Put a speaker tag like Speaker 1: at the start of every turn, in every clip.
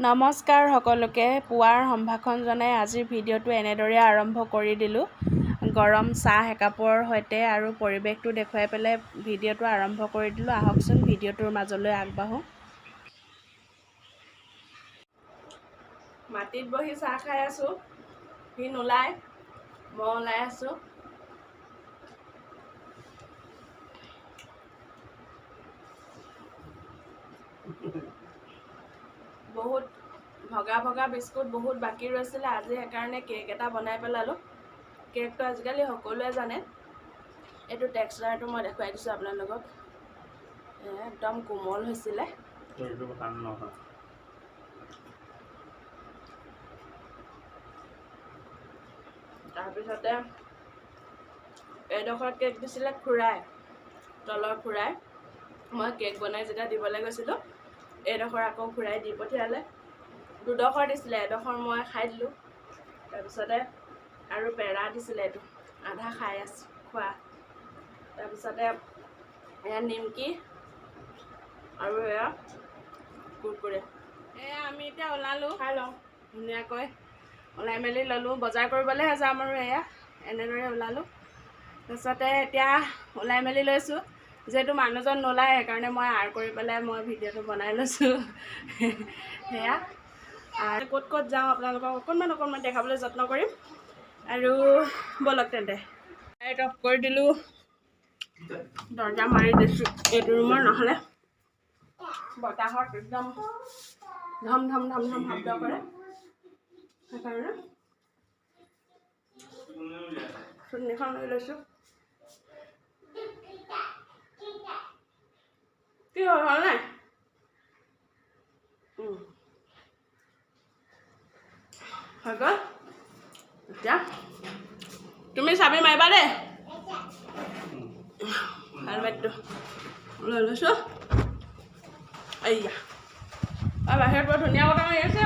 Speaker 1: নমস্কাৰ সকলোকে পুৱাৰ সম্ভাষণ জনাই আজিৰ ভিডিঅ'টো এনেদৰে আৰম্ভ কৰি দিলোঁ। গৰম চাহ একাপৰ সৈতে আৰু পৰিৱেশটো দেখুৱাই পেলাই ভিডিঅ'টো আৰম্ভ কৰি দিলোঁ। আহকচোন ভিডিঅ'টোৰ মাজলৈ আগবাঢ়োঁ। মাটিত বহি চাহ খাই আছোঁ। সি নোলায়, মই ওলাই আছোঁ। বহুত ভগা বিস্কুট বহুত বাকী ৰৈছিলে, আজি সেইকাৰণে কেক এটা বনাই পেলালোঁ। কেকটো আজিকালি সকলোৱে জানে। এইটো টেক্সচাৰটো মই দেখুৱাই দিছোঁ আপোনালোকক। একদম কোমল হৈছিলে। তাৰপিছতে এডোখৰ কেক দিছিলে খুৰাই, তলৰ খুৰাই। মই কেক বনাই যেতিয়া দিবলৈ গৈছিলোঁ, এডোখৰ আকৌ খুৰাই দি পঠিয়ালে। দুডোখৰ দিছিলে, এডোখৰ মই খাই দিলোঁ। তাৰপিছতে আৰু পেৰা দিছিলে, এইটো আধা খাই আছোঁ খোৱা। তাৰপিছতে এয়া নিমকি আৰু এয়া কুৰকুৰে। এয়া আমি এতিয়া ওলালোঁ, খাই লওঁ ধুনীয়াকৈ। ওলাই মেলি ল'লোঁ, বজাৰ কৰিবলৈহে যাম আৰু এয়া এনেদৰে ওলালোঁ। তাৰপিছতে এতিয়া ওলাই মেলি লৈছোঁ। যিহেতু মানুহজন নোলায়, সেইকাৰণে মই আৰ কৰি পেলাই মই ভিডিঅ'টো বনাই লৈছোঁ। সেয়া আৰু ক'ত যাওঁ আপোনালোকক অকণমান দেখাবলৈ যত্ন কৰিম। আৰু ব'লক তেন্তে। লাইট অফ কৰি দিলোঁ, দৰ্জা মাৰি দিছোঁ এইটো ৰুমৰ, নহ'লে বতাহত একদম ধম ধম শব্দ কৰে। সেইকাৰণে চুন্নিখন লৈ লৈছোঁ। কি হ'ল, হ'ল নাই? হৈ গ'ল। এতিয়া তুমি চাবি মাৰিবা দেই। হেলমেটটো লৈ লৈছোঁ। এইয়া বাহিৰত বৰ ধুনীয়া বতাহ মাৰি আছে।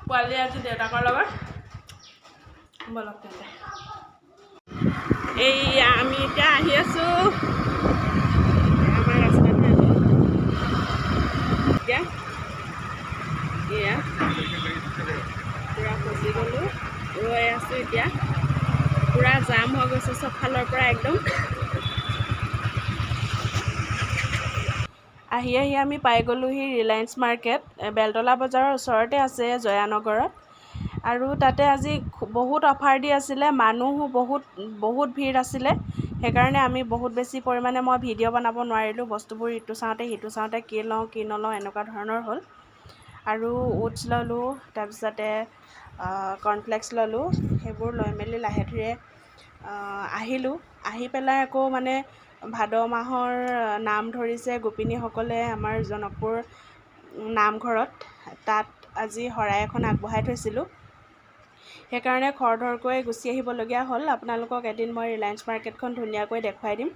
Speaker 1: পোৱালি আজি দেউতাকৰ লগত। ব'লক তেন্তে। এইয়া আমি এতিয়া আহি আছোঁ। আমাৰ ৰাস্তাতে এতিয়া এয়া পূৰা ফচি গ'লোঁ, ৰৈ আছোঁ এতিয়া। পূৰা জাম হৈ গৈছে চব ফালৰ পৰা একদম। আহি আমি পাই গ'লোহি ৰিলায়েন্স মাৰ্কেট। বেলতলা বজাৰৰ ওচৰতে আছে, জয়ানগৰত। আৰু তাতে আজি বহুত অফাৰ দি আছিলে, মানুহো বহুত ভিৰ আছিলে। সেইকাৰণে আমি বহুত বেছি পৰিমাণে মই ভিডিঅ' বনাব নোৱাৰিলোঁ। বস্তুবোৰ ইটো চাওঁতে সিটো চাওঁতে কি লওঁ কি নলওঁ এনেকুৱা ধৰণৰ হ'ল। আৰু ওটছ ল'লোঁ, তাৰপিছতে কৰ্ণফ্লেক্স ল'লোঁ। সেইবোৰ লৈ মেলি লাহে ধীৰে আহিলোঁ। আহি পেলাই আকৌ মানে ভাদ মাহৰ নাম ধৰিছে গোপিনীসকলে আমাৰ জনকপুৰ নামঘৰত। তাত আজি শৰাই এখন আগবঢ়াই থৈছিলোঁ। সেইকাৰণে খৰধৰকৈ গুচি আহিবলগীয়া হ'ল। আপোনালোকক এদিন মই ৰিলায়েন্স মাৰ্কেটখন ধুনীয়াকৈ দেখুৱাই দিম।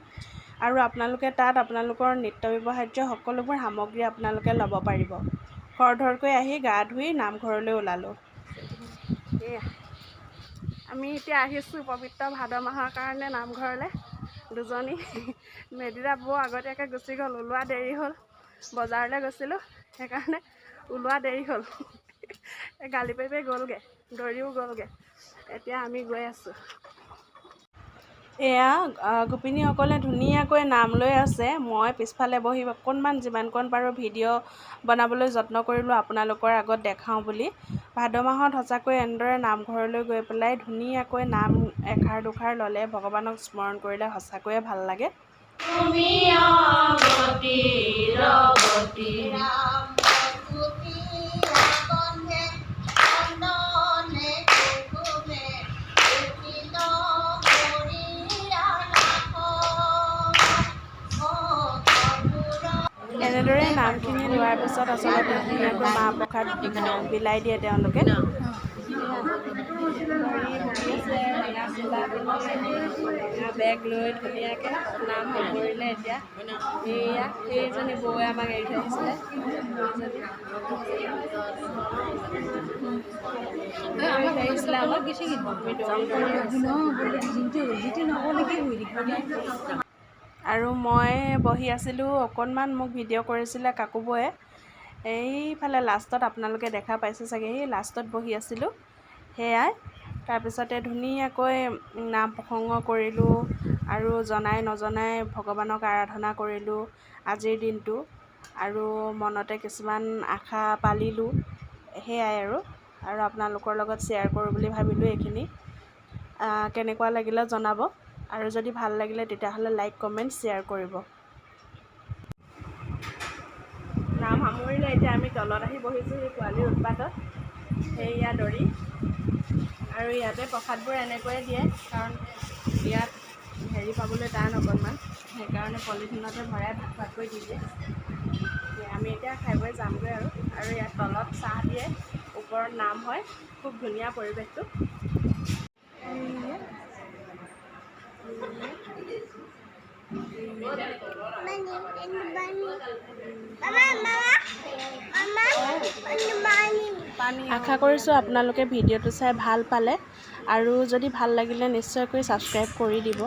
Speaker 1: আৰু আপোনালোকে তাত আপোনালোকৰ নিত্য ব্যৱহাৰ্য সকলোবোৰ সামগ্ৰী আপোনালোকে ল'ব পাৰিব। খৰধৰকৈ আহি গা ধুই নামঘৰলৈ ওলালোঁ। এয়া আমি এতিয়া আহিছোঁ পবিত্ৰ ভাদ মাহৰ কাৰণে নামঘৰলৈ। দুজনী মেডিৰা বৌ আগতীয়াকৈ গুচি গ'ল, ওলোৱা দেৰি হ'ল। বজাৰলৈ গৈছিলোঁ, সেইকাৰণে ওলোৱা দেৰি হ'ল। গালি পাৰি গ'লগৈ, দৌৰিও গ'লগৈ। এতিয়া আমি গৈ আছোঁ। এয়া গোপিনীসকলে ধুনীয়াকৈ নাম লৈ আছে। মই পিছফালে বহি অকণমান যিমানকণ পাৰোঁ ভিডিঅ' বনাবলৈ যত্ন কৰিলোঁ, আপোনালোকৰ আগত দেখাওঁ বুলি। ভাদ মাহত সঁচাকৈ এনেদৰে নামঘৰলৈ গৈ পেলাই ধুনীয়াকৈ নাম এষাৰ দুষাৰ ল'লে, ভগৱানক স্মৰণ কৰিলে সঁচাকৈয়ে ভাল লাগে। এনেদৰে নামখিনি লোৱাৰ পিছত আচলতে ধুনীয়াকৈ মাহ প্ৰসাদ বিলাই দিয়ে তেওঁলোকে। বেগ লৈ ধুনীয়াকৈ নাম সামৰিলে। এতিয়া এয়া সেইজনী বৌৱে আমাক এৰি থৈ আহিছিলে। আৰু মই বহি আছিলোঁ অকণমান মোক ভিডিঅ' কৰিছিলে কাকু বৌয়ে এইফালে লাষ্টত আপোনালোকে দেখা পাইছে চাগে সেই লাষ্টত বহি আছিলোঁ সেয়াই তাৰপিছতে ধুনীয়াকৈ নাম প্ৰসংগ কৰিলোঁ আৰু জনাই নজনাই ভগৱানক আৰাধনা কৰিলোঁ আজিৰ দিনটো আৰু মনতে কিছুমান আশা পালিলোঁ সেয়াই আৰু আপোনালোকৰ লগত শ্বেয়াৰ কৰোঁ বুলি ভাবিলোঁ এইখিনি কেনেকুৱা লাগিলে জনাব আৰু যদি ভাল লাগিলে তেতিয়াহ'লে লাইক কমেণ্ট শ্বেয়াৰ কৰিব নাম সামৰিলে এতিয়া আমি তলত আহি বহিছোঁ সেই পোৱালিৰ উৎপাতত সেয়া দৰি আৰু ইয়াতে প্ৰসাদবোৰ এনেকৈয়ে দিয়ে কাৰণ ইয়াত হেৰি পাবলৈ টান অকণমান সেইকাৰণে পলিথিনতে ভৰাই ভাগ ভাগকৈ দি দিয়ে আমি এতিয়া খাই বৈ যামগৈ আৰু ইয়াত তলত চাহ দিয়ে ওপৰত নাম হয় খুব ধুনীয়া পৰিৱেশটো আশা কৰিছোঁ আপোনালোকে ভিডিঅ'টো চাই ভাল পালে আৰু যদি ভাল লাগিলে নিশ্চয়কৈ ছাবস্ক্ৰাইব কৰি দিব